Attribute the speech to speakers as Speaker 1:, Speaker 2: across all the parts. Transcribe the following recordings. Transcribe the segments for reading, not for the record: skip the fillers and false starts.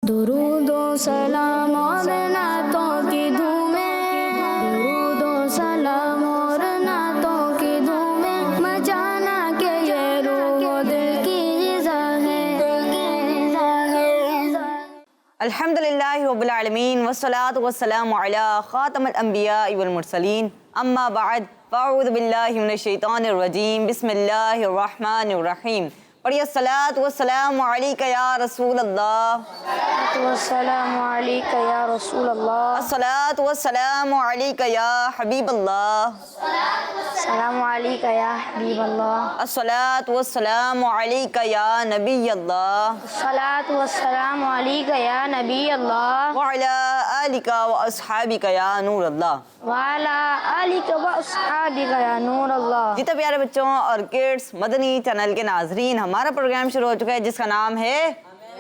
Speaker 1: درود و سلام اور نعتوں کی دھومیں، درود و سلام اور نعتوں کی دھومیں، مچانا کہ یہ روح و دل کی غذا ہے۔
Speaker 2: الحمدللہ رب العالمین والصلاة والسلام علی خاتم الانبیاء والمرسلین، اما بعد فاعوذ باللہ من الشیطان الرجیم، بسم اللہ الرحمن الرحیم۔ پڑھیے الصلاۃ والسلام علیک یا رسول اللہ،
Speaker 1: والسلام علیک یا رسول اللہ،
Speaker 2: الصلاۃ والسلام علیک یا حبیب اللہ،
Speaker 1: السلام علیک یا حبیب اللہ،
Speaker 2: الصلاۃ والسلام علیک یا نبی اللہ،
Speaker 1: الصلاۃ والسلام علیک یا نبی اللہ،
Speaker 2: وعلی آلک واصحابک یا نور اللہ۔
Speaker 1: وعلی آلک واصحابک یا نور اللہ۔
Speaker 2: جی تو پیارے بچوں اور کڈس مدنی چینل کے ناظرین، ہمارا پروگرام شروع ہو چکا ہے جس کا نام ہے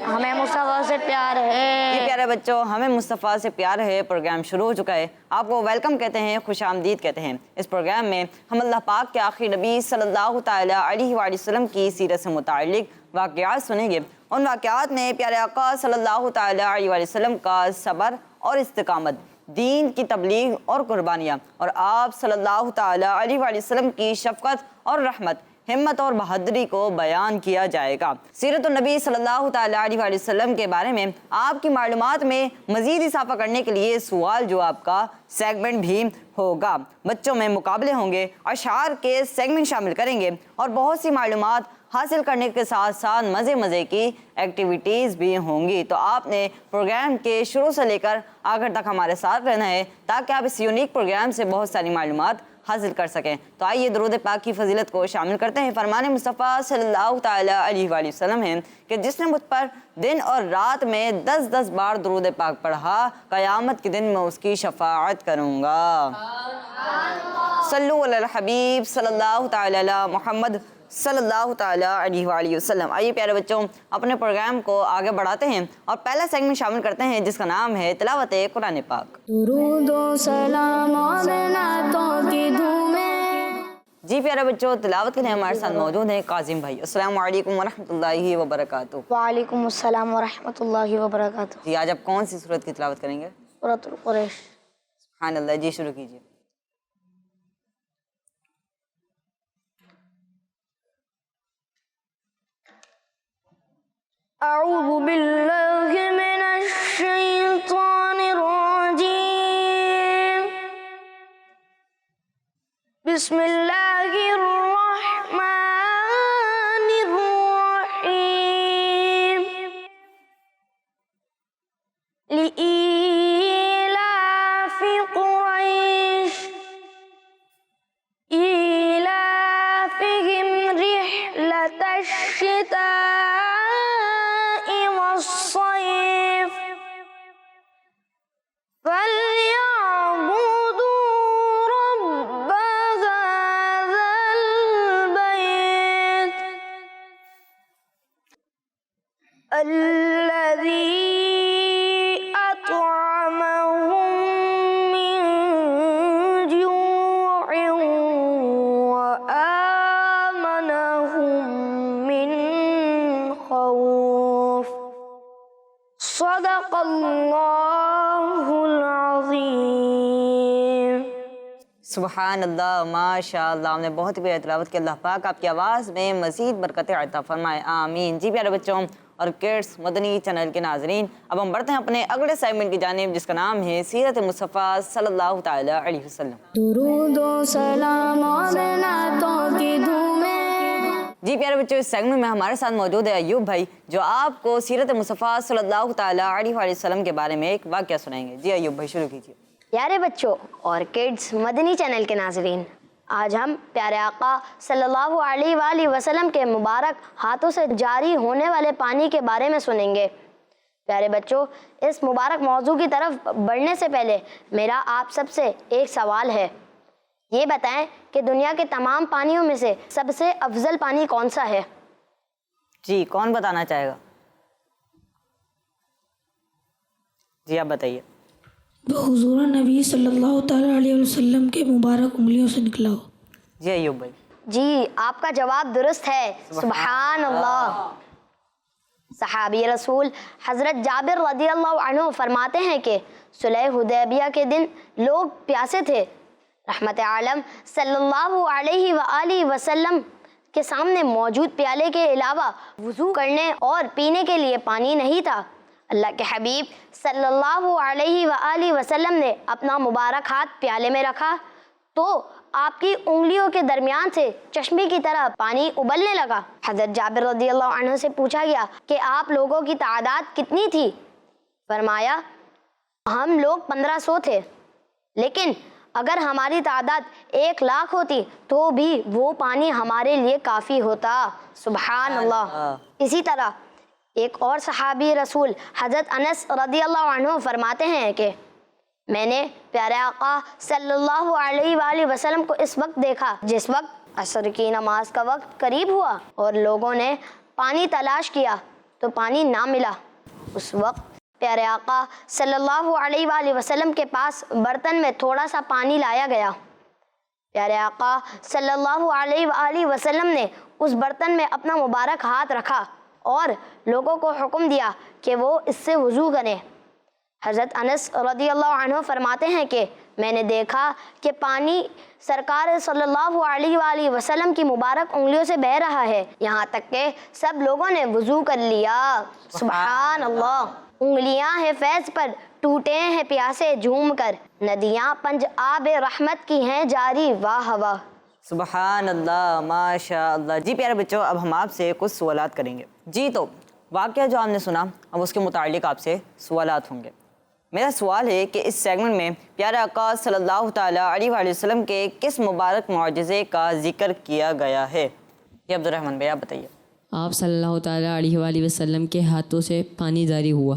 Speaker 1: ہمیں مصطفیٰ سے پیار ہے۔
Speaker 2: جی پیارے بچوں، ہمیں مصطفیٰ سے پیار ہے پروگرام شروع ہو چکا ہے۔ آپ کو ویلکم کہتے ہیں، خوش آمدید کہتے ہیں۔ اس پروگرام میں ہم اللہ پاک کے آخری نبی صلی اللہ تعالیٰ علیہ وآلہ وسلم کی سیرت سے متعلق واقعات سنیں گے۔ ان واقعات میں پیارے آقا صلی اللہ تعالیٰ علیہ وآلہ وسلم کا صبر اور استقامت، دین کی تبلیغ اور قربانیاں، اور آپ صلی اللہ تعالیٰ علیہ وآلہ وسلم کی شفقت اور رحمت، ہمت اور بہادری کو بیان کیا جائے گا۔ سیرت النبی صلی اللہ تعالیٰ علیہ وآلہ وسلم کے بارے میں آپ کی معلومات میں مزید اضافہ کرنے کے لیے سوال جواب کا سیگمنٹ بھی ہوگا۔ بچوں میں مقابلے ہوں گے، اشعار کے سیگمنٹ شامل کریں گے، اور بہت سی معلومات حاصل کرنے کے ساتھ ساتھ مزے کی ایکٹیویٹیز بھی ہوں گی۔ تو آپ نے پروگرام کے شروع سے لے کر آخر تک ہمارے ساتھ رہنا ہے تاکہ آپ اس یونیک پروگرام سے بہت ساری معلومات حاصل کر سکیں۔ تو آئیے درود پاک کی فضیلت کو شامل کرتے ہیں۔ فرمان مصطفیٰ صلی اللہ تعالیٰ علیہ وآلہ وسلم ہے کہ جس نے مجھ پر دن اور رات میں 10 بار درود پاک پڑھا، قیامت کے دن میں اس کی شفاعت کروں گا۔ صلو علی الحبیب صلی اللہ تعالیٰ علی محمد صلی اللہ تعالیٰ علیہ وآلہ وسلم۔ آئیے پیارے بچوں، اپنے پروگرام کو آگے بڑھاتے ہیں اور پہلا سیگمنٹ شامل کرتے ہیں جس کا نام ہے تلاوت قرآن پاک۔
Speaker 1: درود و سلام اور نعتوں کی دھومیں۔
Speaker 2: جی پیارے بچوں، تلاوت کے لیے ہمارے ساتھ موجود ہیں قاسم بھائی۔ السلام علیکم ورحمۃ اللہ وبرکاتہ۔
Speaker 1: وعلیکم السلام ورحمۃ اللہ وبرکاتہ۔
Speaker 2: جی آج آپ کون سی سورت کی تلاوت کریں گے؟
Speaker 1: سورۃ القریش۔
Speaker 2: سبحان اللہ، جی شروع کیجیے۔
Speaker 1: اعوذ باللہ من الشیطان الرجیم، بسم اللہ الرحمن الرحیم، لإیلاف قریش إیلافہم رحلۃ الشتاء والصيف فليعبدوا رب هذا البيت الذي أطعمهم من جوع وآمنهم من خوف۔ صدق اللہ العظیم۔
Speaker 2: سبحان اللہ، ماشاء اللہ، ہم نے بہت ہی پیاری تلاوت کی۔ اللہ پاک آپ کی آواز میں مزید برکتیں عطا فرمائے، آمین۔ جی پیارے بچوں اور کڈس مدنی چینل کے ناظرین، اب ہم بڑھتے ہیں اپنے اگلے سیگمنٹ کی جانب جس کا نام ہے سیرت مصطفیٰ صلی اللہ تعالیٰ علیہ وسلم۔
Speaker 1: درود و سلام اور نعتوں کی دھومیں۔
Speaker 2: جی پیارے بچوں، اس سیگمنٹ میں ہمارے ساتھ موجود ہے ایوب بھائی جو آپ کو سیرت مصطفیٰ صلی اللہ تعالیٰ علیہ وآلہ وسلم کے بارے میں ایک واقعہ سنائیں گے۔ جی ایوب بھائی شروع کیجیے۔
Speaker 3: پیارے بچوں اور کڈس مدنی چینل کے ناظرین، آج ہم پیارے آقا صلی اللہ علیہ وآلہ وسلم کے مبارک ہاتھوں سے جاری ہونے والے پانی کے بارے میں سنیں گے۔ پیارے بچوں، اس مبارک موضوع کی طرف بڑھنے سے پہلے میرا آپ سب سے ایک سوال ہے، یہ بتائیں کہ دنیا کے تمام پانیوں میں سے سب سے افضل پانی کون سا ہے؟
Speaker 2: جی کون بتانا چاہے گا؟ جی آپ بتائیے۔
Speaker 4: وہ حضور نبی صلی اللہ تعالیٰ علیہ وسلم کے مبارک انگلیوں سے نکلا ہو۔
Speaker 2: جی ایوب بھائی۔
Speaker 3: جی آپ کا جواب درست ہے، سبحان اللہ۔ صحابی رسول حضرت جابر رضی اللہ عنہ فرماتے ہیں کہ صلح حدیبیہ کے دن لوگ پیاسے تھے، رحمت عالم صلی اللہ علیہ وآلہ وسلم کے سامنے موجود پیالے کے علاوہ وضو کرنے اور پینے کے لیے پانی نہیں تھا۔ اللہ کے حبیب صلی اللہ علیہ وآلہ وسلم نے اپنا مبارک ہاتھ پیالے میں رکھا تو آپ کی انگلیوں کے درمیان سے چشمے کی طرح پانی ابلنے لگا۔ حضرت جابر رضی اللہ عنہ سے پوچھا گیا کہ آپ لوگوں کی تعداد کتنی تھی؟ فرمایا ہم لوگ 1500 تھے، لیکن اگر ہماری تعداد 1,00,000 ہوتی تو بھی وہ پانی ہمارے لیے کافی ہوتا۔ سبحان اللہ۔ اسی طرح ایک اور صحابی رسول حضرت انس رضی اللہ عنہ فرماتے ہیں کہ میں نے پیارے آقا صلی اللہ علیہ وآلہ وسلم کو اس وقت دیکھا جس وقت عصر کی نماز کا وقت قریب ہوا اور لوگوں نے پانی تلاش کیا تو پانی نہ ملا۔ اس وقت پیارے آقا صلی اللہ علیہ وآلہ وسلم کے پاس برتن میں تھوڑا سا پانی لایا گیا۔ پیارے آقا صلی اللہ علیہ وآلہ وسلم نے اس برتن میں اپنا مبارک ہاتھ رکھا اور لوگوں کو حکم دیا کہ وہ اس سے وضو کریں۔ حضرت انس رضی اللہ عنہ فرماتے ہیں کہ میں نے دیکھا کہ پانی سرکار صلی اللہ علیہ وآلہ وسلم کی مبارک انگلیوں سے بہہ رہا ہے، یہاں تک کہ سب لوگوں نے وضو کر لیا۔ سبحان اللہ۔ انگلیاں ہیں فیض پر، ٹوٹے ہیں پیاسے جھوم کر، ندیاں پنج آب رحمت کی ہیں جاری، واہ واہ۔
Speaker 2: سبحان اللہ، ماشاء اللہ۔ جی پیارے بچوں، اب ہم آپ سے کچھ سوالات کریں گے۔ جی تو واقعہ جو آپ نے سنا اب اس کے متعلق آپ سے سوالات ہوں گے۔ میرا سوال ہے کہ اس سیگمنٹ میں پیارے آقا صلی اللہ تعالیٰ علیہ وآلہ وسلم کے کس مبارک معجزے کا ذکر کیا گیا ہے؟ یہ عبد الرحمن بھائی آپ بتائیے۔
Speaker 5: آپ صلی اللہ تعالیٰ علیہ وآلہ وسلم کے ہاتھوں سے پانی جاری ہوا۔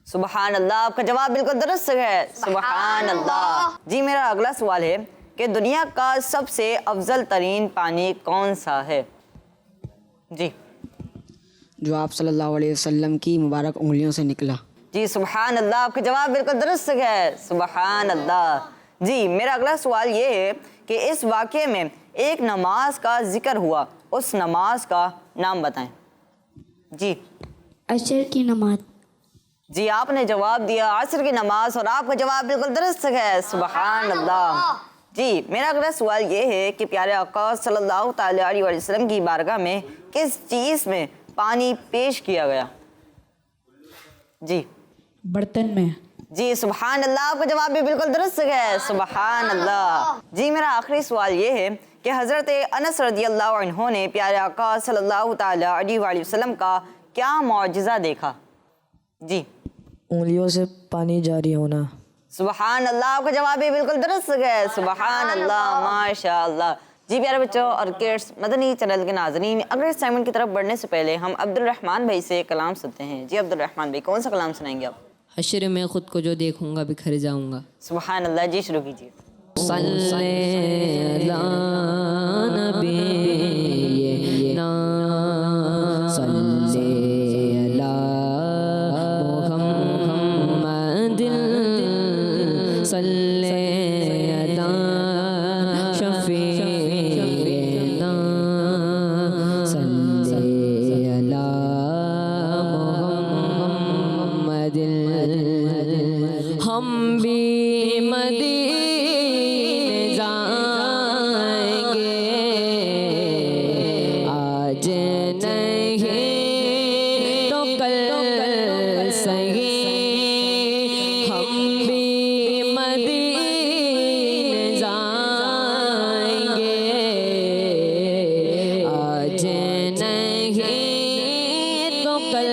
Speaker 2: سبحان اللہ، آپ کا جواب بالکل درست ہے، سبحان اللہ۔ جی میرا اگلا سوال ہے کہ دنیا کا سب سے افضل ترین پانی کون سا ہے؟ جی
Speaker 6: جو آپ صلی اللہ علیہ وسلم کی مبارک انگلیوں سے نکلا۔
Speaker 2: جی سبحان اللہ، آپ کا جواب بالکل درست ہے، سبحان اللہ۔ جی میرا اگلا سوال یہ ہے کہ اس واقعے میں ایک نماز کا ذکر ہوا، اس نماز کا نام بتائیں۔ جی
Speaker 4: عصر کی نماز۔
Speaker 2: جی آپ نے جواب دیا عصر کی نماز، اور آپ کا جواب بالکل درست ہے، سبحان اللہ۔ جی میرا اگلا سوال یہ ہے کہ پیارے آقا صلی اللہ تعالیٰ علیہ وسلم کی بارگاہ میں کس چیز میں پانی پیش کیا گیا؟ جی
Speaker 7: برتن میں۔
Speaker 2: جی سبحان اللہ، آپ کا جواب بھی بالکل درست ہے، سبحان اللہ۔ جی میرا آخری سوال یہ ہے کہ حضرت انس رضی اللہ عنہ نے پیارے آقا صلی اللہ تعالیٰ علیہ وآلہ وسلم کا کیا معجزہ دیکھا؟ جی
Speaker 8: انگلیوں سے پانی جاری ہونا۔
Speaker 2: سبحان اللہ، آپ کا جواب بھی بالکل درست ہے، سبحان اللہ، ماشاء اللہ۔ جی پیارے بچوں اور کڈس مدنی چینل کے ناظرین، اگلے سیگمنٹ کی طرف بڑھنے سے پہلے ہم عبد الرحمن بھائی سے کلام سنتے ہیں۔ جی عبد الرحمن بھائی کون سا کلام سنائیں گے آپ؟
Speaker 5: حشر میں خود کو جو دیکھوں گا بکھر جاؤں گا۔
Speaker 2: سبحان اللہ، جی شروع کیجیے۔
Speaker 5: صلی علی نبی نا، صلی علی محمد، صلی علی شفیعنا، صلی علی محمد۔ ہم بھی مدینے جائیں گے، آج نہیں تو کل صحیح، ہم بھی مدینے جائیں گے، آج نہیں تو کل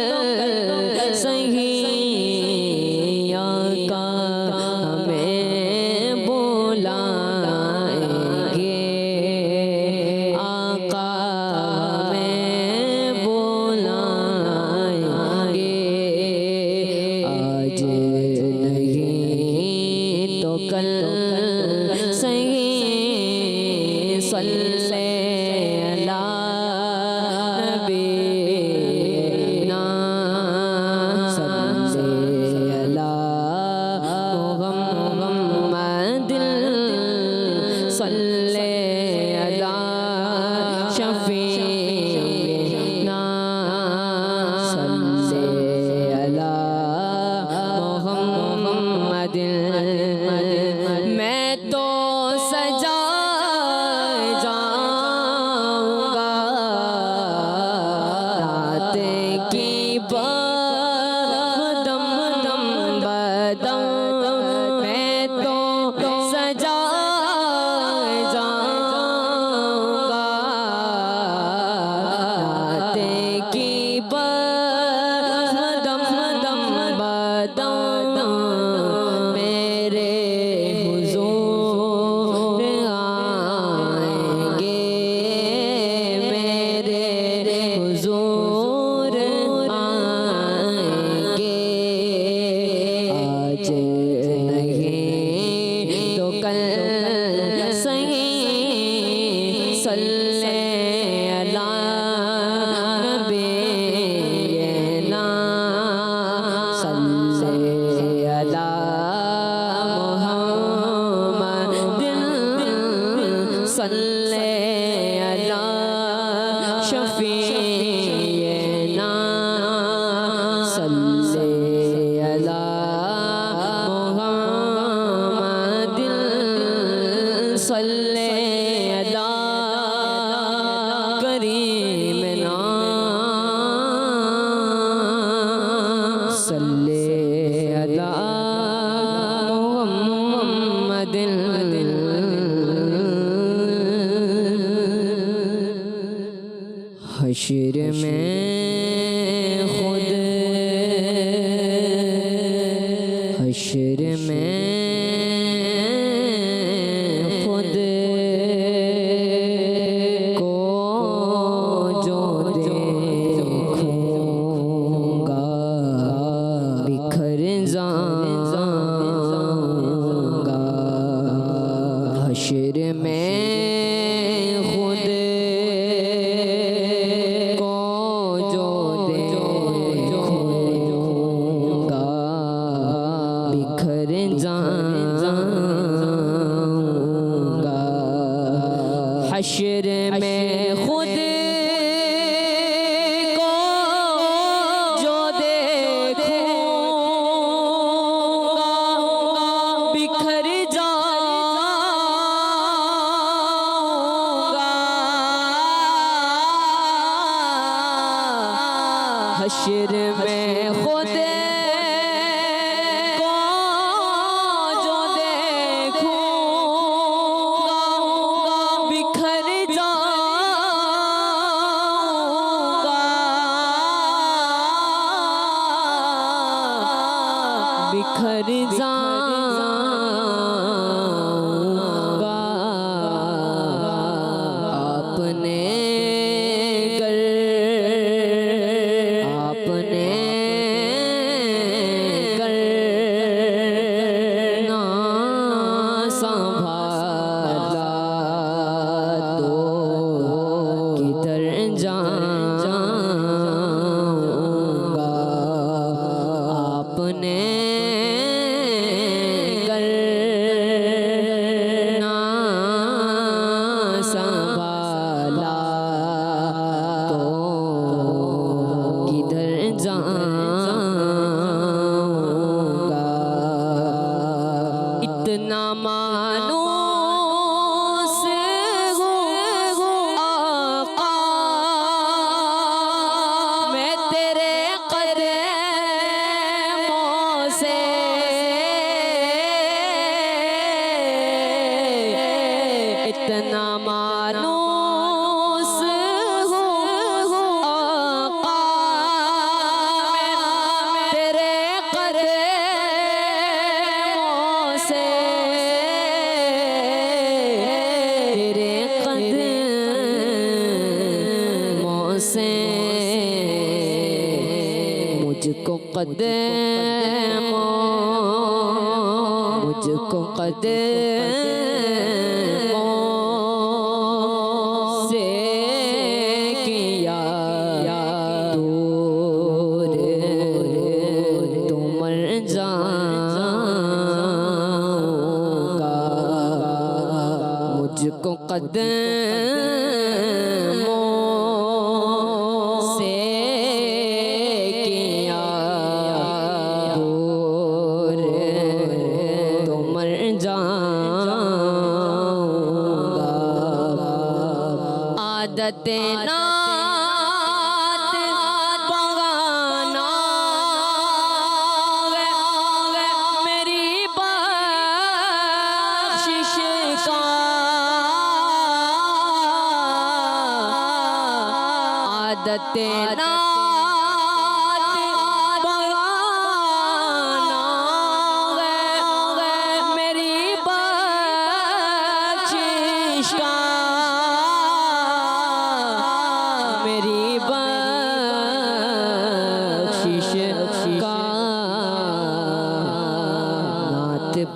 Speaker 5: صحیح، آقا ہمیں بلائیں گے، آقا ہمیں بلائیں گے، آج نہیں تو کل صحیح، صلی علی نبینا، صلی علی محمد، صلی علی شفیعنا، صلی ابدا میرے حضور آئیں گے، میرے حضور آئیں گے، آج نہیں تو کل صحیح صلی اللہ نبینا صلی اللہ محمد صلی اللہ شفیعنا صلی اللہ محمد صلی اللہ کریمنا صلی اللہ محمد حشر میں خود حشر میں خود کو جو دیکھوں گا بکھر جاؤں گا، حشر میں خود کو جو دیکھوں گا بکھر جاؤں گا، حشر میں خود کو جو دیکھوں گا بکھر جاؤں گا، حشر میں خود کو جو دیکھوں گا بکھر جاؤں گا، بکھر جاؤں گا، آپ نے کرنا سنبھالا تو کدھر جاؤں گا، آپ نے کرنا سنبھالا تو کدھر جاؤں گا، اتنا مانوس ہوں آقا میں تیرے قدموں سے، اتنا مانوس ہوں آقا میں تیرے قدموں سے، تیرے قدموں سے مجھ کو قدموں سے کیا دور تو مر جاؤں گا، مجھ کو قدموں سے کیا دور تو مر جاؤں گا، عادت نعت پڑھنا میری بخشش کا، عادت نعت پڑھنا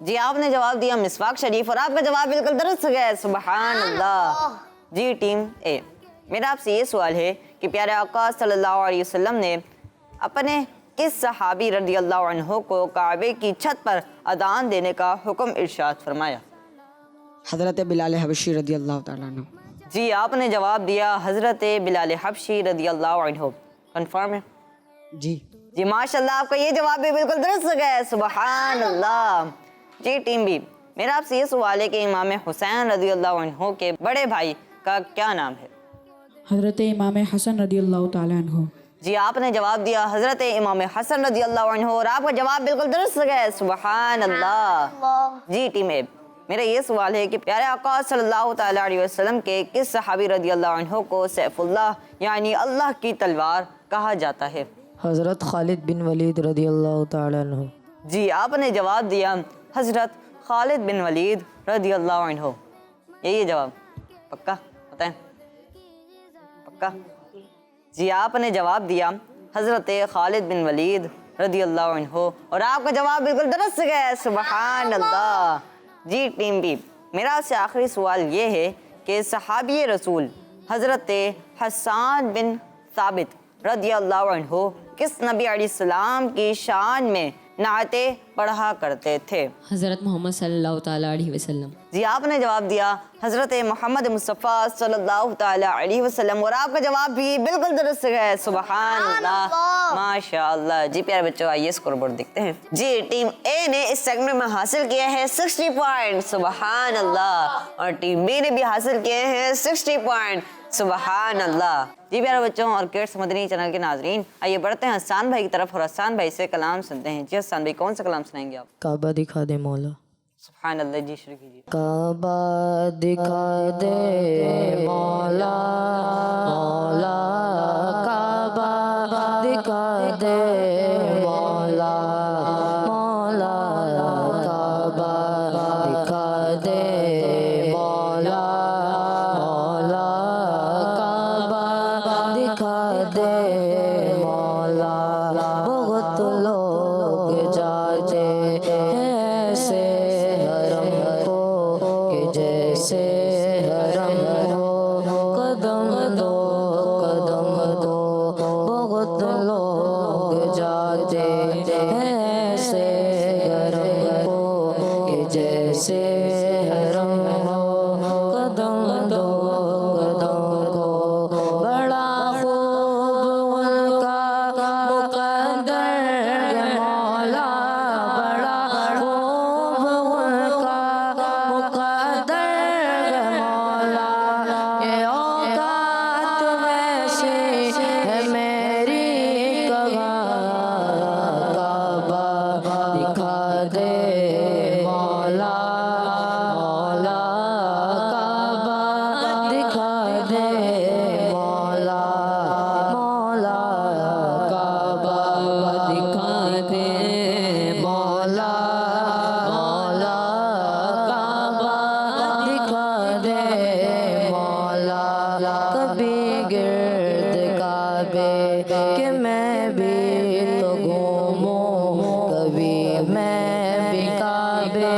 Speaker 2: جی آپ نے جواب دیا مسواک شریف اور آپ کا جواب بالکل درست ہے، سبحان اللہ۔ جی ٹیم اے، میرا آپ سے یہ سوال ہے کہ پیارے آقا صلی اللہ علیہ وسلم نے اپنے کس صحابی رضی اللہ عنہ کو کعبے کی چھت پر اذان دینے کا حکم ارشاد فرمایا؟
Speaker 6: حضرت بلال حبشی رضی اللہ تعالیٰ عنہ۔
Speaker 2: جی آپ نے جواب دیا حضرت بلال حبشی رضی اللہ عنہ، کنفرم ہے؟
Speaker 6: جی
Speaker 2: جی ماشاءاللہ آپ کا یہ جواب بھی بالکل درست ہے، سبحان اللہ۔ جی ٹیم بی، میرا آپ سے یہ سوال ہے کہ امام حسین رضی اللہ عنہ کے بڑے بھائی کا کیا نام ہے؟
Speaker 7: حضرت امام حسن رضی اللہ تعالیٰ عنہ۔
Speaker 2: جی آپ نے جواب دیا حضرت امام حسن رضی اللہ عنہ اور آپ کا جواب بالکل درست ہے، سبحان اللہ۔ جی ٹیم اے، میرا یہ سوال ہے کہ پیارے آقا صلی اللہ تعالیٰ علیہ وسلم کے کس صحابی رضی اللہ عنہ کو سیف اللہ یعنی اللہ کی تلوار کہا جاتا ہے؟
Speaker 8: حضرت خالد بن ولید رضی اللہ تعالیٰ عنہ۔
Speaker 2: جی آپ نے جواب دیا حضرت خالد بن ولید رضی اللہ عنہ، یہی ہے جواب؟ پکا بتائیں، پکا؟ جی آپ نے جواب دیا حضرت خالد بن ولید رضی اللہ عنہ اور آپ کا جواب بالکل درست ہے، سبحان اللہ۔ جی ٹیم بی، میرا آپ سے آخری سوال یہ ہے کہ صحابی رسول حضرت حسان بن ثابت رضی اللہ عنہ کس نبی علیہ السلام کی شان میں نعتیں پڑھا کرتے تھے؟
Speaker 5: حضرت محمد صلی اللہ تعالیٰ علیہ وسلم۔
Speaker 2: جی آپ نے جواب دیا حضرت محمد مصطفیٰ صلی اللہ تعالیٰ علیہ وسلم اور آپ کا جواب بھی بالکل درست ہے، سبحان اللہ، ماشاء اللہ۔ جی پیارے بچوں، آئیے اسکور بورڈ دیکھتے ہیں۔ جی ٹیم اے نے اس سیگمنٹ میں حاصل کیا ہے 60 پوائنٹ، سبحان اللہ، اور ٹیم بی نے بھی حاصل کیے ہیں 60 پوائنٹ، سبحان اللہ۔ جی پیارے بچوں اور کڈس مدنی چینل کے ناظرین، آئیے بڑھتے ہیں حسان بھائی کی طرف اور حسان بھائی سے کلام سنتے ہیں۔ جی حسان بھائی، کون سا کلام سنائیں گے آپ؟
Speaker 8: کعبہ دکھا دے مولا۔
Speaker 2: سبحان اللہ، جی شروع کیجیے۔
Speaker 8: کعبہ دکھا دے مولا، مولا کعبہ دکھا دے مولا، مولا کعبہ دکھا دے مولا، مولا کعبہ دکھا دے مولا۔ بہت لوگ جاتے ہیں ایسے حرم کو کہ جیسے حرم ہو، قدم دو قدم دو، بہت لوگ جاتے ہیں ایسے حرم کو کہ جیسے حرم ہو، قدم دو قدم دو۔ بڑا خوب ان کا مقدر ہے مولا، بڑا خوب ان کا مقدر ہے مولا، یہ اوقات ویسی ہے میری کہاں، کعبہ دکھا دے مولا، مولا کعبہ دکھا دے مولا، مولا کعبہ دکھا دے مولا، مولا کعبہ دکھا دے مولا۔ کبھی گرد کعبے کہ میں بھی تو گھوموں، کبھی میں بھی کعبے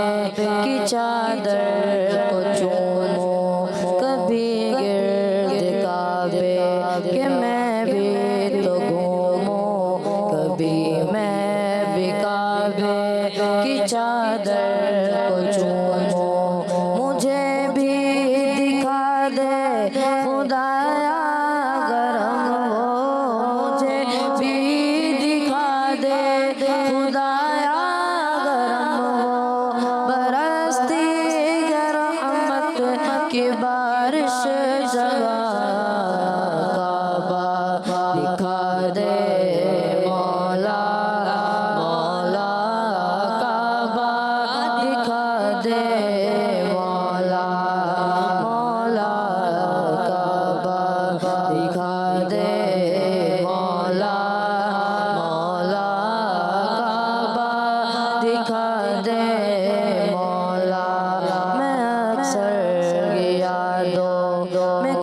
Speaker 8: کی چادر کو چوموں، کبھی گرد کعبے کہ میں بھی تو گھوموں، کبھی میں بھی کعبے کی چادر کو چوموں۔ مجھے بھی دکھا دے خدایا کرم ہو، مجھے بھی دکھا دے خدایا کرم ہو، برستی ہے رحمت کی بارش جہاں، کعبہ دکھا دے مولا، مولا کعبہ دکھا دے مولا، مولا کعبہ دکھا دے مولا، مولا کعبہ دکھا دے مولا۔ میں اکثر یادوں میں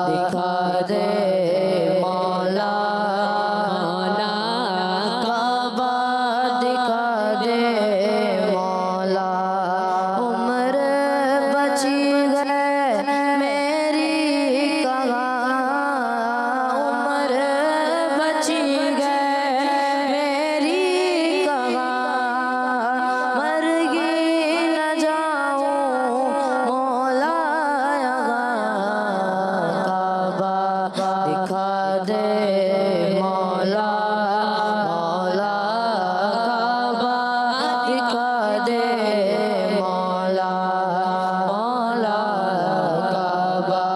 Speaker 5: دکھا دے مولا مولا کعبہ دکھا دے مولا عمر بچی گئے میری کہاں عمر بچی گئے میری کہاں مر گی نہ جاؤں مولا کعبہ دکھا دے مولا مولا کعبہ دکھا دے مولا مولا کعبہ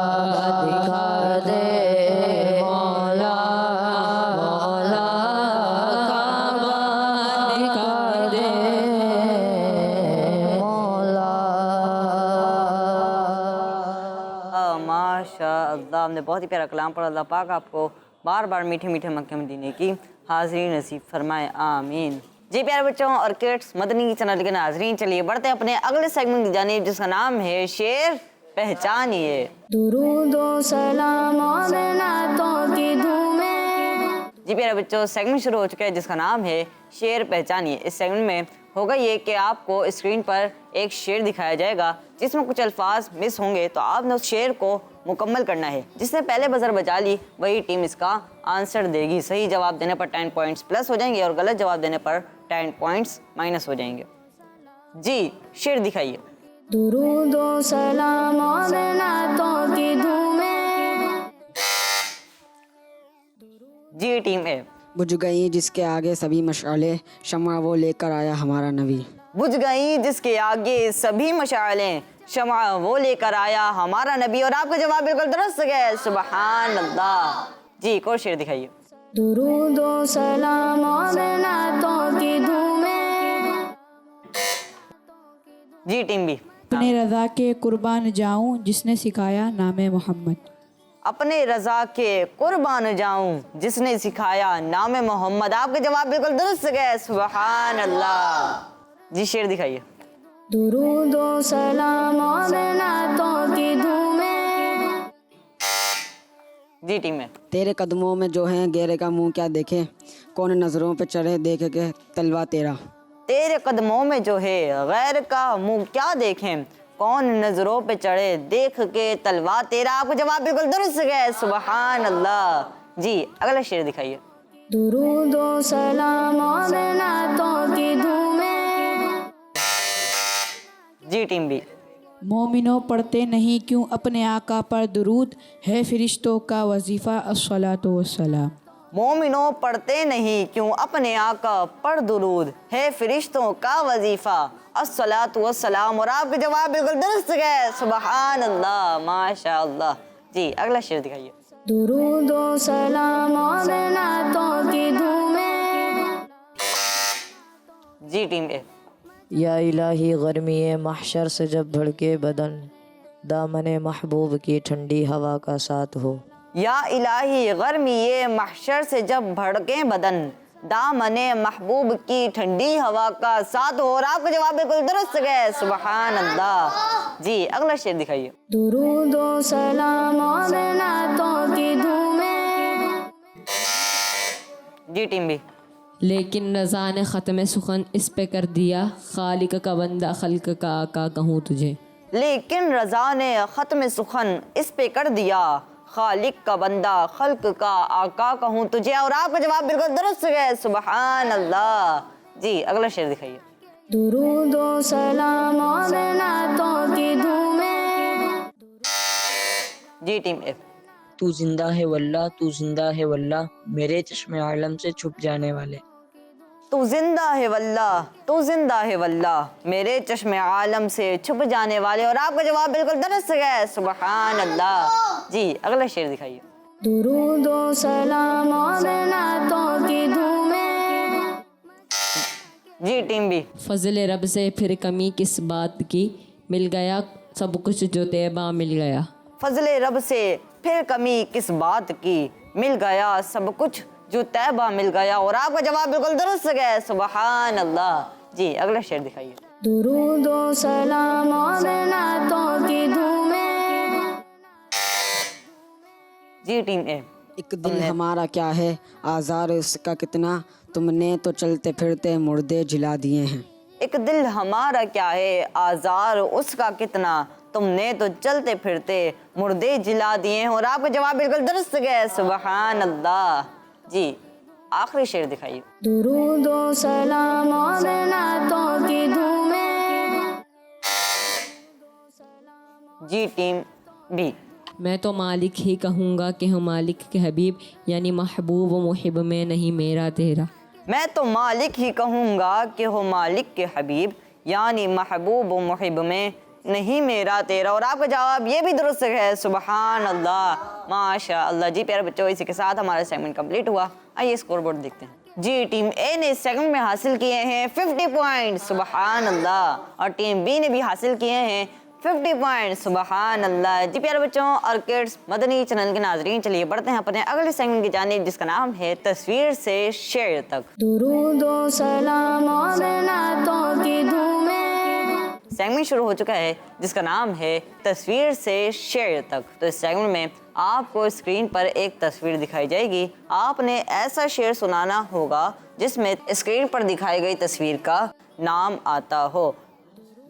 Speaker 5: دکھا دے مولا مولا کعبہ دکھا دے
Speaker 2: ماشاء اللہ، آپ نے بہت ہی پیارا کلام پڑھا۔ اللہ پاک آپ کو بار بار میٹھے میٹھے مکہ مدینے کی حاضری نصیب فرمائے، آمین۔ جی پیارے بچوں اور کڈس مدنی چینل کے ناظرین، چلیے بڑھتے ہیں اپنے اگلے سیگمنٹ کی جانب جس کا نام ہے شعر پہچانیے۔
Speaker 1: درود و سلام اور نعتوں کی دھومیں،
Speaker 2: جی پیارے بچوں، سیگمنٹ شروع ہو چکا ہے جس کا نام ہے شعر پہچانیے۔ اس سیگمنٹ میں ہوگا یہ کہ آپ کو اسکرین پر ایک شعر دکھایا جائے گا جس میں کچھ الفاظ مس ہوں گے، تو آپ نے اس شعر کو مکمل کرنا ہے۔ جس نے پہلے بزر بجا لی وہی ٹیم اس کا آنسر دے گی۔ صحیح جواب دینے پر 10 پوائنٹس پلس ہو جائیں گے اور غلط جواب دینے پر 10 پوائنٹس مائنس ہو جائیں گے۔ جی شعر دکھائیے۔
Speaker 1: درود و سلام اور نعتوں کی دھومیں،
Speaker 2: جی ٹیم اے۔
Speaker 6: بجھ گئی جس کے آگے سبھی مشعلیں، شمع وہ لے کر آیا ہمارا نبی۔
Speaker 2: بجھ گئی جس کے آگے سبھی مشعلیں، شمع وہ لے کر آیا ہمارا نبی، اور آپ کا جواب بالکل درست ہے، سبحان اللہ۔ جی ایک اور شعر دکھائیے۔
Speaker 1: درود و سلام اور نعتوں کی دھومیں،
Speaker 2: جی ٹیم بی۔
Speaker 7: اپنے رضا کے قربان جاؤں جس نے سکھایا نام محمد۔
Speaker 2: اپنے رضا کے قربان جاؤں جس نے سکھایا نام محمد، آپ کا جواب بالکل درست ہے، سبحان اللہ۔ جی شعر دکھائیے۔
Speaker 1: درود و سلام اور نعتوں کی دھومیں،
Speaker 2: جی ٹیم میں۔
Speaker 6: تیرے قدموں میں جو ہیں گیرے کا منہ کیا دیکھے، کون نظروں پہ چڑھے دیکھ کے تلوا تیرا۔
Speaker 2: تیرے قدموں میں جو ہے غیر کا منہ کیا دیکھیں، کون نظروں پہ چڑھے دیکھ کے تلوا تیرا، آپ کو جواب بالکل درست ہے، سبحان اللہ۔ جی اگلا شعر دکھائیے۔
Speaker 1: درود و سلام اور نعتوں کی دھومیں،
Speaker 2: جی ٹیم بی۔
Speaker 7: مومنوں پڑھتے نہیں کیوں اپنے آقا پر درود، ہے فرشتوں کا وظیفہ الصلاۃ والسلام۔
Speaker 2: مومنوں پڑھتے نہیں کیوں اپنے آقا پر درود، ہے فرشتوں کا وظیفہ الصلاۃ والسلام، اور آپ کا جواب بالکل درست ہے، سبحان اللہ، ماشاء اللہ۔ جی اگلا شعر دکھائیے۔
Speaker 1: درود و سلام اور نعتوں کی دھومیں،
Speaker 2: جی ٹیم اے۔
Speaker 8: یا الہی گرمی محشر سے جب بھڑکے بدن، دامن محبوب کی ٹھنڈی ہوا کا ساتھ ہو۔
Speaker 2: یا الہی گرمی محشر سے جب بھڑکیں بدن، دامن محبوب کی ٹھنڈی ہوا کا ساتھ ہو، اور آپ کا جواب بالکل درست ہے، سبحان اللہ۔ جی اگلا شعر دکھائیے۔
Speaker 1: درود و سلام اور نعتوں کی دھومیں،
Speaker 2: جی ٹیم بی۔
Speaker 5: لیکن رضا نے ختم سخن اس پہ کر دیا، خالق کا بندہ خلق کا آقا کہوں تجھے۔
Speaker 2: لیکن رضا نے ختم سخن اس پہ کر دیا، خالق کا بندہ خلق کا آقا کہوں تجھے، اور آپ کا جواب بالکل درست ہے، سبحان اللہ۔ جی اگلا شعر دکھائیے۔
Speaker 1: درود و سلام اور نعتوں کی دھومیں،
Speaker 2: جی ٹیم اے۔
Speaker 8: تو زندہ ہے واللہ تو زندہ ہے واللہ، میرے چشم عالم سے چھپ جانے والے۔
Speaker 2: تو زندہ ہے واللہ تو زندہ ہے واللہ، میرے چشم عالم سے چھپ جانے والے، اور آپ کا جواب بالکل درست ہے، سبحان اللہ۔ جی اگلا شعر دکھائیے۔
Speaker 1: درود و سلام اور نعتوں کی دھومیں،
Speaker 2: جی ٹیم بی۔
Speaker 5: فضل رب سے پھر کمی کس بات کی، مل گیا سب کچھ جو طیبہ مل گیا۔
Speaker 2: فضل رب سے پھر کمی کس بات کی، مل گیا سب کچھ جو طیبہ مل گیا، اور آپ کا جواب بالکل درست ہے، سبحان اللہ۔ جی اگلا شعر دکھائیے۔
Speaker 1: درود و سلام اور نعتوں کی دھومیں،
Speaker 2: جی ٹیم اے.
Speaker 6: ایک دل ہمارا کیا ہے آزار اس کا کتنا، تم نے تو چلتے پھرتے مردے جلا دیے ہیں.
Speaker 2: ایک دل ہمارا کیا ہے آزار اس کا کتنا، تم نے تو چلتے پھرتے مردے جلا دیے ہیں. اور آپ کا جواب بالکل درست گیا. سبحان اللہ. جی آخری شعر دکھائیے.
Speaker 1: درود و سلام اور نعتوں کی دھومیں.
Speaker 2: جی ٹیم بی.
Speaker 5: میں تو مالک ہی کہوں گا کہ ہوں مالک کے حبیب، یعنی محبوب و محب میں نہیں میرا تیرا.
Speaker 2: میں تو مالک ہی کہوں گا کہ ہو مالک کے حبیب، یعنی محبوب و محب میں نہیں میرا تیرا. اور آپ کا جواب یہ بھی درست ہے. سبحان اللہ. ماشاء اللہ. جی پیارے بچوں، اسی کے ساتھ ہمارا سیگمنٹ کمپلیٹ ہوا. آئیے اسکور بورڈ دیکھتے ہیں. جی ٹیم اے نے اس سیگمنٹ میں حاصل کیے ہیں 50 پوائنٹ. سبحان اللہ. اور ٹیم بی نے بھی حاصل کیے ہیں 50 پوائنٹ. سبحان اللہ. جی پیارے بچوں اور کڈس مدنی چینل کے ناظرین، چلیے بڑھتے ہیں اپنے اگلے سیگمنٹ کی جانب، جس کا نام ہے تصویر سے شعر تک.
Speaker 1: درود و سلام اور نعتوں کی دھومیں.
Speaker 2: سیگمنٹ شروع ہو چکا ہے جس کا نام ہے تصویر سے شعر تک. تو اس سیگمنٹ میں آپ کو اسکرین پر ایک تصویر دکھائی جائے گی. آپ نے ایسا شعر سنانا ہوگا جس میں اسکرین پر دکھائی گئی تصویر کا نام آتا ہو.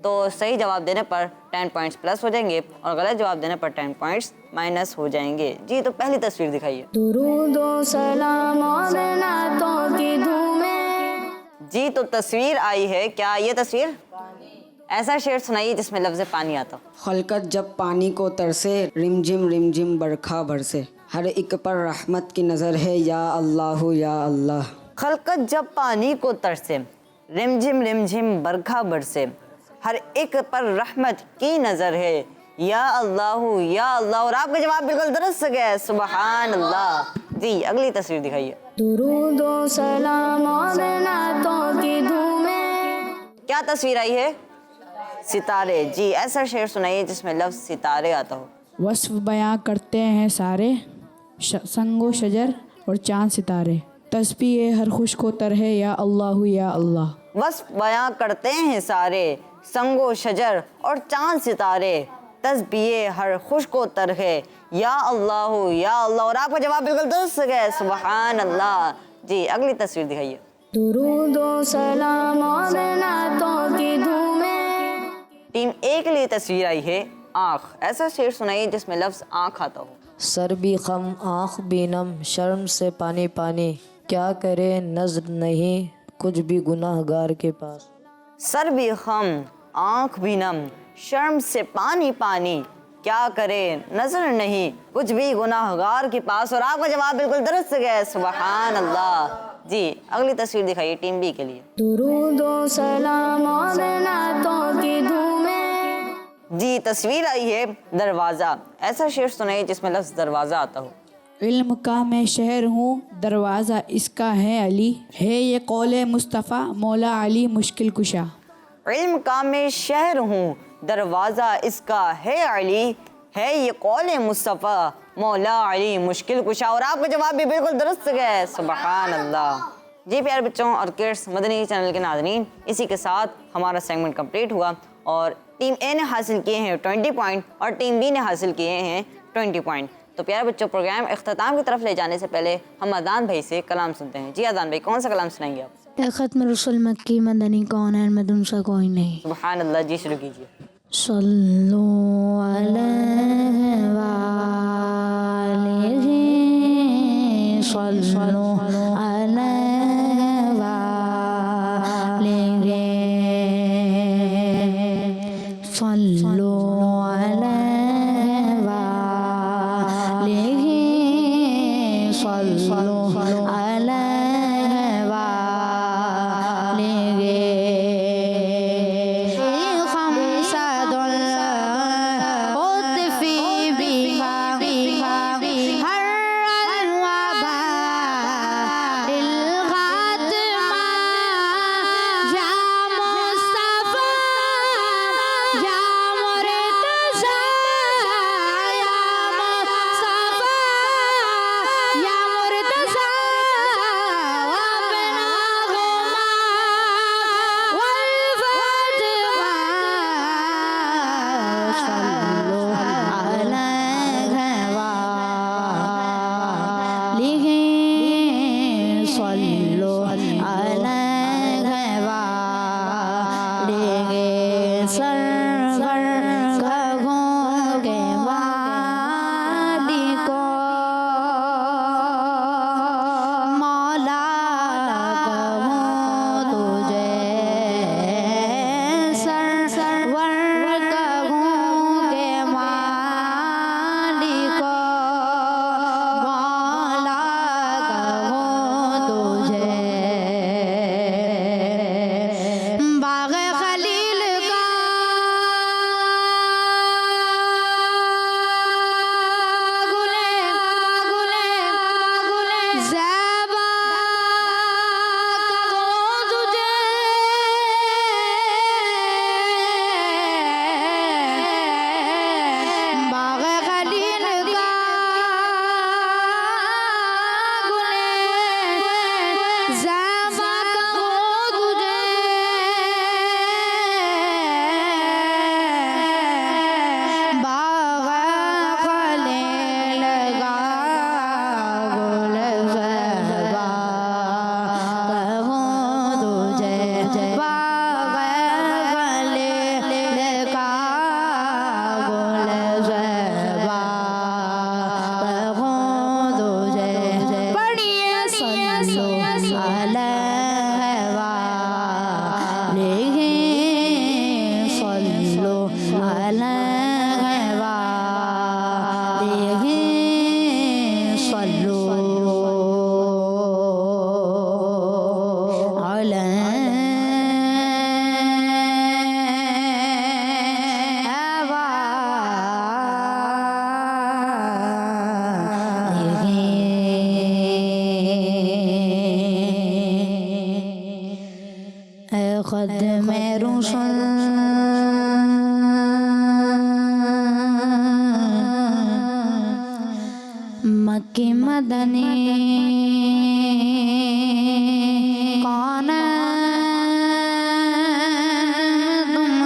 Speaker 2: تو صحیح جواب دینے پر 10 پوائنٹس پلس ہو جائیں گے اور غلط جواب دینے پر 10 پوائنٹس مائنس ہو جائیں گے. جی تو پہلی تصویر دکھائیے.
Speaker 1: درود و سلام اور نعتوں کی دھومیں.
Speaker 2: جی تو تصویر آئی ہے. کیا یہ تصویر؟ ایسا شعر سنائیے جس میں لفظ پانی آتا ہو.
Speaker 6: خلقت جب پانی کو ترسے، رم جم برکھا برسے، ہر ایک پر رحمت کی نظر ہے یا اللہ یا اللہ.
Speaker 2: خلقت جب پانی کو ترسے، رم جھم برکھا برسے، ہر ایک پر رحمت کی نظر ہے یا اللہ یا اللہ. اور آپ کا جواب بالکل درست ہے. سبحان اللہ. جی اگلی تصویر دکھائیے.
Speaker 1: درود و سلام اور نعتوں کی دھومیں.
Speaker 2: کیا تصویر آئی ہے؟ ستارے. جی ایسا شعر سنائیے جس میں لفظ ستارے آتا ہو.
Speaker 7: وصف بیاں کرتے ہیں سارے، سنگ و شجر اور چاند ستارے، تسبیح ہر خشک و تر ہے یا اللہ یا اللہ.
Speaker 2: وصف بیاں کرتے ہیں سارے، سنگ و شجر اور چاند ستارے، تسبیح ہر خشک و تر ہے یا اللہ یا اللہ. اور آپ کا جواب بالکل درست ہے. سبحان اللہ. جی اگلی تصویر دکھائیے.
Speaker 1: درود و سلام اور نعتوں کی دھومیں.
Speaker 2: ٹیم اے کے لیے تصویر آئی ہے آنکھ. ایسا شعر سنائیے جس میں لفظ آنکھ آتا ہو.
Speaker 8: سر بھی خم آنکھ بھی نم، شرم سے پانی پانی، کیا کرے نظر نہیں کچھ بھی گناہ گار کے پاس.
Speaker 2: سر بھی خم آنکھ بھی نم، شرم سے پانی پانی، کیا کرے نظر نہیں کچھ بھی گناہ گار کے پاس. اور آپ کا جواب بالکل درست ہے. سبحان اللہ. جی اگلی تصویر دکھائیے ٹیم بی کے لیے.
Speaker 1: درود و سلام اور نعتوں کی دھومیں.
Speaker 2: جی تصویر آئی ہے دروازہ. ایسا شعر سنائیے جس میں لفظ دروازہ آتا ہو.
Speaker 7: علم کا میں شہر ہوں، دروازہ اس کا ہے علی، ہے یہ قول مصطفیٰ مولا علی مشکل کشا.
Speaker 2: علم کا میں شہر ہوں، دروازہ اس کا ہے علی، ہے یہ قول مصطفیٰ مولا علی مشکل کشا. اور آپ کا جواب بھی بالکل درست ہے. سبحان اللہ. جی پیارے بچوں اور کڈس مدنی چینل کے ناظرین، اسی کے ساتھ ہمارا سیگمنٹ کمپلیٹ ہوا اور ٹیم اے نے حاصل کیے ہیں 20 پوائنٹ اور ٹیم بی نے حاصل کیے ہیں 20 پوائنٹ. تو پیارے بچوں پروگرام اختتام کی طرف لے جانے سے پہلے ہم اذان بھائی سے کلام سنتے ہیں. جی اذان بھائی کون سا کلام سنائیں گے آپ؟
Speaker 9: ختم رسول مکی مدنی کون ہے مدن سا کوئی نہیں.
Speaker 2: سبحان اللہ. جی شروع کیجیے.
Speaker 9: صلو علیہ وآلہ، صلو علیہ وآلہ، صلو علیہ وآلہ، صلو علیہ وآلہ. خمسة أطفي بها هر الوباء الغاتمة، يا مصطفى يا مرتضى، يا مصطفى يا مرتضى خدم رسول مکی مدنی کون تم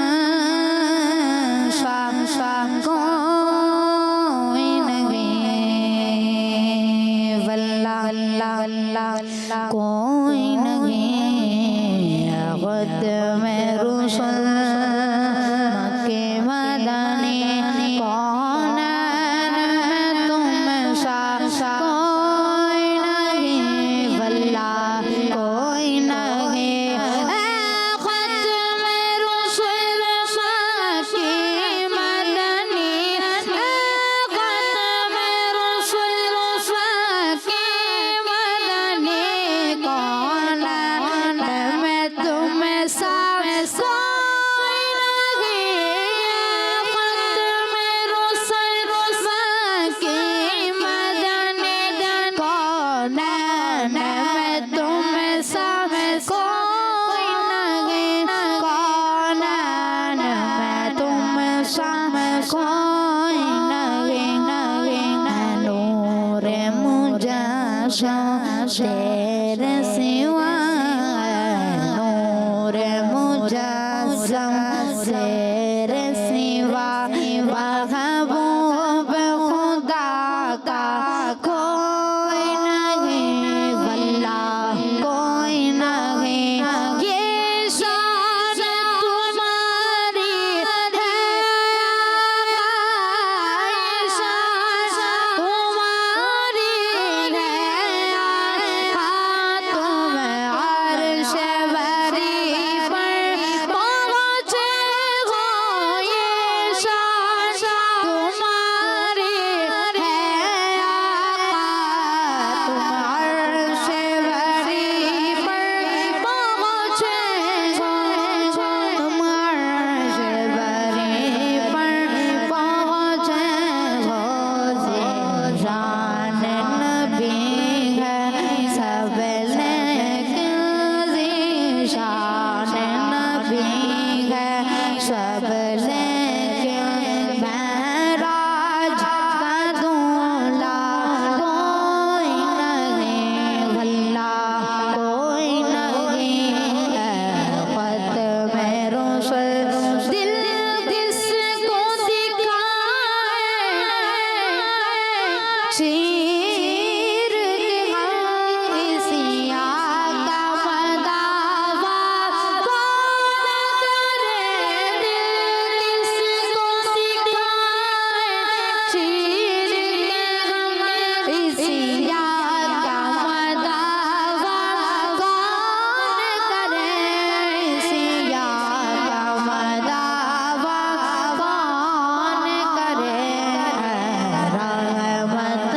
Speaker 9: سا کوئی نہیں واللہ کوئی نہیں خدم رسول مکی مدنی کون تم سا کوئی نہیں واللہ کوئی نہیں خدم رسول مکی مدنی خدم رسول مکی مدنی کون میں تم سا کوئی نہیں خدم رسول مکی مدنی کون میں تم سا کوئی نہیں کون میں تم سا کوئی نہیں نور مجسم تیرے سوا نور مجسم تیرے سوا محبوب خدا کا کوئی نہیں واللہ کوئی نہیں یہ شان تمہاری ہے یہ شان تمہاری ہے تم عرش بری پر پہنچے ہو یہ شان تمہاری ہے تم عرش بری پر پہنچے ہو تم عرش بری پر پہنچے ہو زیشان نبی ہے سب لیکن زیشان نبی ہے سب لیکن معراج کا دولہ کوئی نہیں واللہ کوئی نہیں خدم رسول دل کس کو دکھائے شیر کے غم اسی آقا مداوا کون کرے دل کس کو دکھائے شیر کے غم اسی آقا مداوا کون کرے اسی آقا مداوا کون کرے رحمت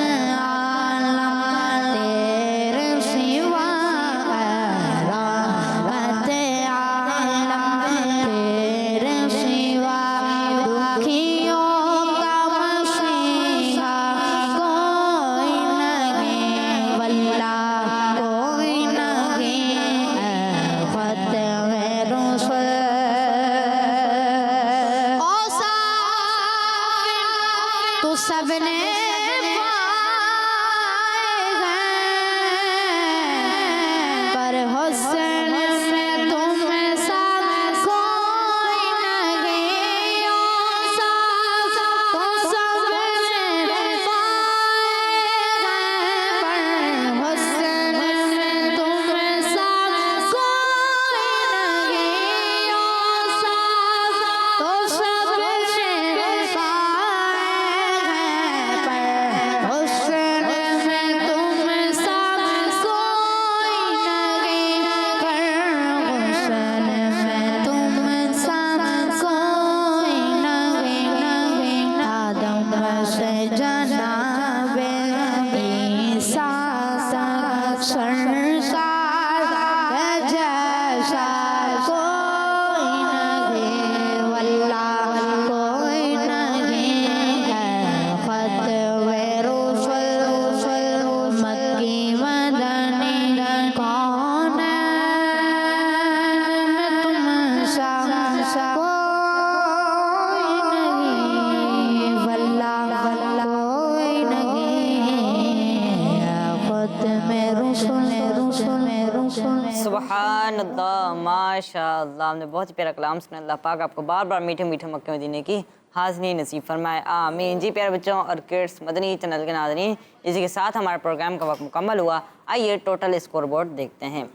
Speaker 2: سبحان اللہ، ماشاء اللہ، آپ نے بہت ہی پیارا کلام سنا۔ اللہ پاک آپ کو بار بار میٹھے میٹھے مکے مدینے کی حاضری نصیب فرمائے، آمین۔ جی پیارے بچوں اور کڈس مدنی چینل کے ناظرین، اسی کے ساتھ ہمارے پروگرام کا وقت مکمل ہوا۔ آئیے ٹوٹل اسکور بورڈ دیکھتے ہیں۔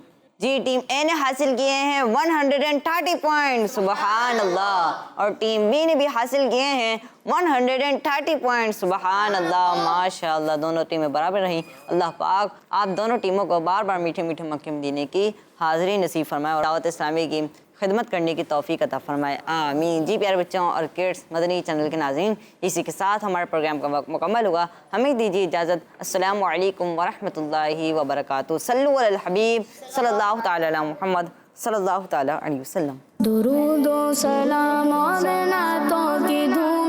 Speaker 2: جی ٹیم اے نے حاصل کیے ہیں 130 پوائنٹ، سبحان اللہ، اور ٹیم بی نے بھی حاصل کیے ہیں 130 پوائنٹ، سبحان اللہ، ماشاء اللہ، دونوں ٹیمیں برابر رہیں۔ اللہ پاک آپ دونوں ٹیموں کو بار بار میٹھے میٹھے مکے مدینے کی حاضری نصیب فرمائے اور دعوت اسلامی کی خدمت کرنے کی توفیق عطا فرمائے، آمین۔ جی پیارے بچوں اور کڈس مدنی چینل کے ناظرین، اسی کے ساتھ ہمارے پروگرام کا وقت مکمل ہوا۔ ہمیں دیجیے اجازت، السلام علیکم ورحمۃ اللہ وبرکاتہ۔ صلو علی الحبیب صلی اللہ تعالی علی محمد صلی اللہ تعالی علیہ وسلم۔
Speaker 1: درود و سلام اور نعتوں کی دھوم